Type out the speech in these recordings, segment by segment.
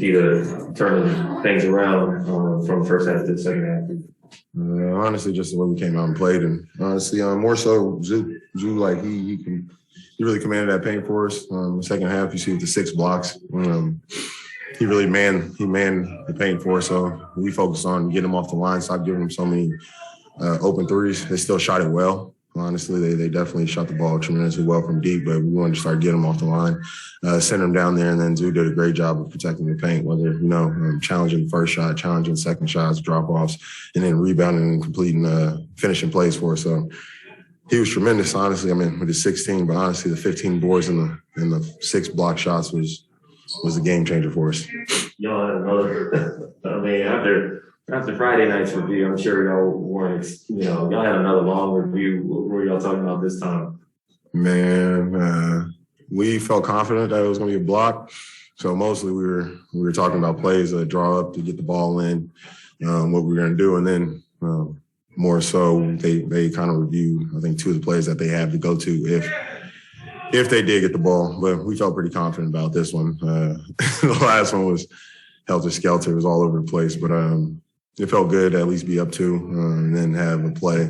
key to turning things around from first half to the second half? Honestly, just the way we came out and played, and honestly, more so, Zoo like he really commanded that paint for us. The second half, you see with the 6 blocks, he really manned the paint for us. So we focused on getting him off the line, stop giving him so many open threes. They still shot it well. Honestly, they definitely shot the ball tremendously well from deep, but we wanted to start getting them off the line, send them down there, and then Zoo did a great job of protecting the paint, whether, challenging the first shot, challenging second shots, drop-offs, and then rebounding and completing finishing plays for us. So he was tremendous, honestly. I mean, with the 16, but honestly, the 15 boards and the 6 block shots was a game changer for us. Y'all had another, after Friday night's review, I'm sure y'all weren't, y'all had another long review. What were y'all talking about this time? Man, we felt confident that it was going to be a block. So mostly we were talking about plays that draw up to get the ball in, what we were going to do. And then more so they kind of reviewed, I think, 2 of the plays that they have to go to if they did get the ball. But we felt pretty confident about this one. The last one was helter-skelter. It was all over the place. But it felt good to at least be up 2 and then have a play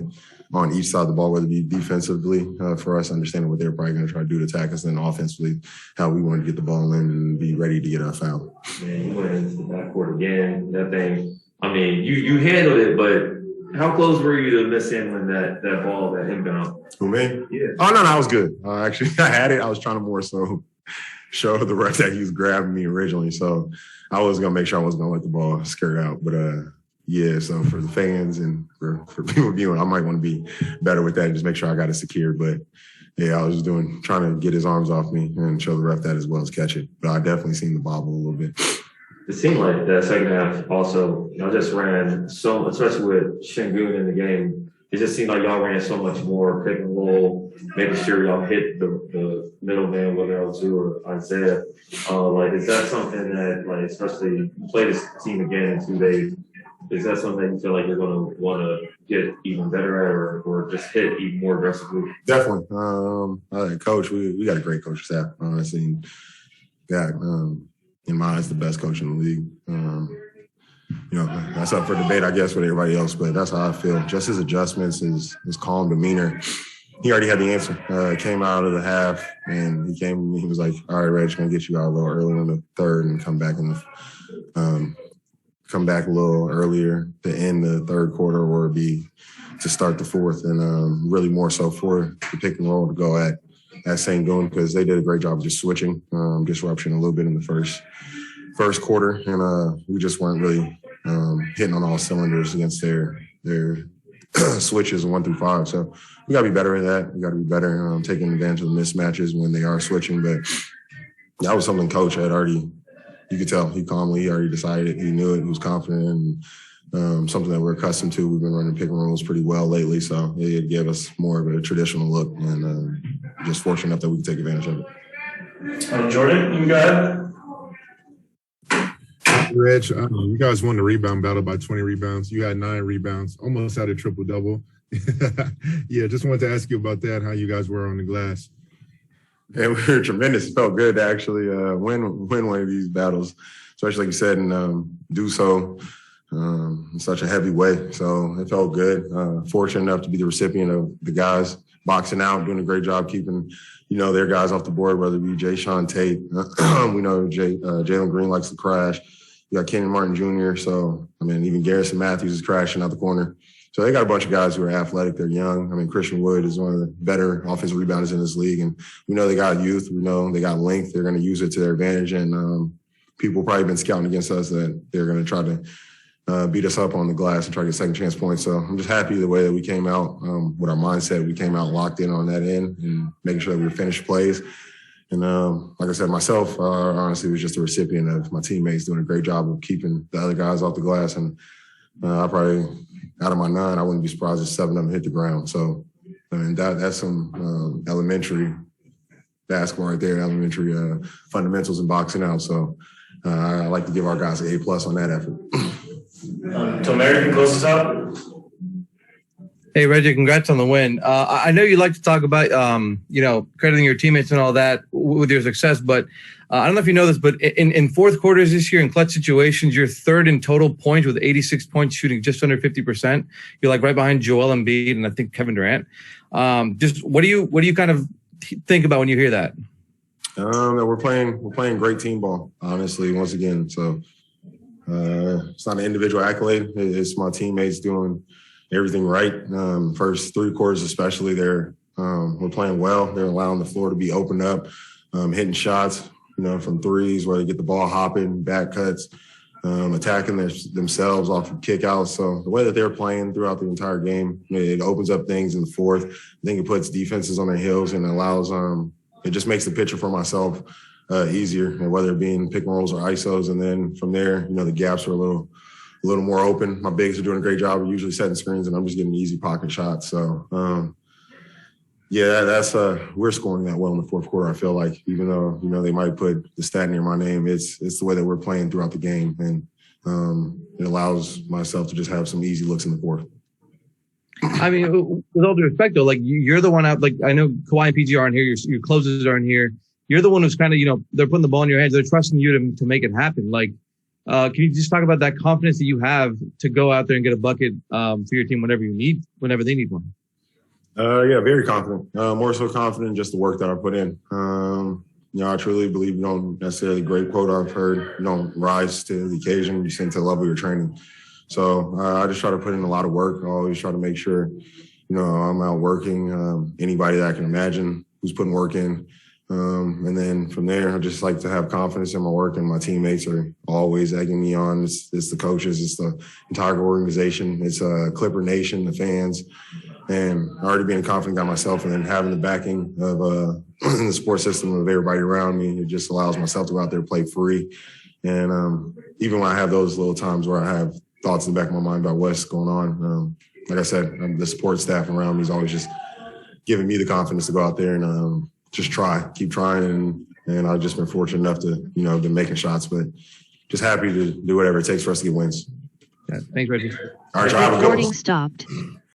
on each side of the ball, whether it be defensively for us, understanding what they're probably going to try to do to attack us, and then offensively, how we want to get the ball in and be ready to get our foul. Man, you went into the backcourt again. That thing, I mean, you handled it, but how close were you to mishandling that ball, that inbound? Who, me? Yeah. Oh, no, I was good. Actually, I had it. I was trying to more so show the ref that he was grabbing me originally. So I was going to make sure I wasn't going to let the ball skirt out. But, yeah, so for the fans and for people viewing, I might want to be better with that and just make sure I got it secured. But, yeah, I was just trying to get his arms off me and show the ref that as well as catch it. But I definitely seen the bobble a little bit. It seemed like the second half also, y'all just ran so, especially with Şengün in the game, it just seemed like y'all ran so much more pick and roll, making sure y'all hit the middleman, whether it was Zoo or Isaiah. Is that something that, especially you play this team again in 2 days, is that something that you feel like you're going to want to get even better at or just hit even more aggressively? Definitely. Coach, we got a great coach staff, honestly. Yeah, in my eyes, the best coach in the league. That's up for debate, I guess, with everybody else, but that's how I feel. Just his adjustments, his calm demeanor. He already had the answer. Came out of the half, and he was like, all right, Reg, going to get you out a little early in the third and come back a little earlier to end the third quarter or be to start the fourth, and really more so for the pick and roll to go at St. Gun, because they did a great job of just switching, disruption a little bit in the first quarter, and we just weren't really hitting on all cylinders against their switches 1 through 5. So we got to be better at that. We got to be better taking advantage of the mismatches when they are switching. But that was something Coach had already. You could tell he already decided. He knew it. He was confident, and something that we're accustomed to. We've been running pick and rolls pretty well lately, so it gave us more of a traditional look, and just fortunate enough that we could take advantage of it. Jordan, you got it? Reg, you guys won the rebound battle by 20 rebounds. You had 9 rebounds, almost had a triple-double. Yeah, just wanted to ask you about that, how you guys were on the glass. Yeah, we were tremendous. It felt good to actually win one of these battles, especially like you said, and do so in such a heavy way. So it felt good. Fortunate enough to be the recipient of the guys boxing out, doing a great job keeping, their guys off the board, whether it be Jay Sean Tate. We know Jalen Green likes to crash. You got Kenyon Martin Jr. So, even Garrison Matthews is crashing out the corner. So they got a bunch of guys who are athletic. They're young. Christian Wood is one of the better offensive rebounders in this league. And we know they got youth. We know they got length. They're going to use it to their advantage. And people probably been scouting against us that they're going to try to beat us up on the glass and try to get second chance points. So I'm just happy the way that we came out with our mindset. We came out locked in on that end and making sure that we were finished plays. And like I said, myself, honestly, was just a recipient of my teammates doing a great job of keeping the other guys off the glass. And I probably – out of my 9, I wouldn't be surprised if 7 of them hit the ground. So, that's some elementary basketball right there, elementary fundamentals in boxing out. So, I like to give our guys an A+ on that effort. Tomer, you can close us out. Hey, Reggie, congrats on the win. I know you like to talk about, crediting your teammates and all that with your success, but I don't know if you know this, but in fourth quarters this year in clutch situations, you're third in total points with 86 points, shooting just under 50%. You're like right behind Joel Embiid and I think Kevin Durant. Just what do you kind of think about when you hear that? That we're playing great team ball, honestly, once again. So it's not an individual accolade. It's my teammates doing everything right. First three quarters, especially, we're playing well. They're allowing the floor to be opened up, hitting shots, from threes where they get the ball hopping, back cuts, attacking themselves off of kickouts. So the way that they're playing throughout the entire game, it opens up things in the fourth. I think it puts defenses on their heels and allows it just makes the picture for myself easier, and whether it be in pick and rolls or ISOs. And then from there, the gaps are a little more open. My bigs are doing a great job of usually setting screens, and I'm just getting easy pocket shots. So, that's we're scoring that well in the fourth quarter. I feel like, even though they might put the stat near my name, it's the way that we're playing throughout the game, and it allows myself to just have some easy looks in the fourth. I mean, with all due respect, though, like you're the one out. Like I know Kawhi and PG aren't here. Your closers aren't here. You're the one who's kind of they're putting the ball in your hands. They're trusting you to make it happen. Like. Can you just talk about that confidence that you have to go out there and get a bucket for your team whenever they need one? Very confident. More so confident in just the work that I put in. I truly believe you don't necessarily, great quote I've heard, you don't rise to the occasion, you sink to the level you're training. So I just try to put in a lot of work. I always try to make sure, I'm out working anybody that I can imagine who's putting work in. And then from there, I just like to have confidence in my work, and my teammates are always egging me on. It's the coaches, it's the entire organization, it's Clipper Nation, the fans, and already being a confident guy myself, and then having the backing of the support system of everybody around me. It just allows myself to go out there and play free. And even when I have those little times where I have thoughts in the back of my mind about what's going on, like I said, the support staff around me is always just giving me the confidence to go out there and just keep trying. And I've just been fortunate enough to, been making shots, but just happy to do whatever it takes for us to get wins. Yeah, thanks, Reggie. All right, y'all have a good one. Recording stopped.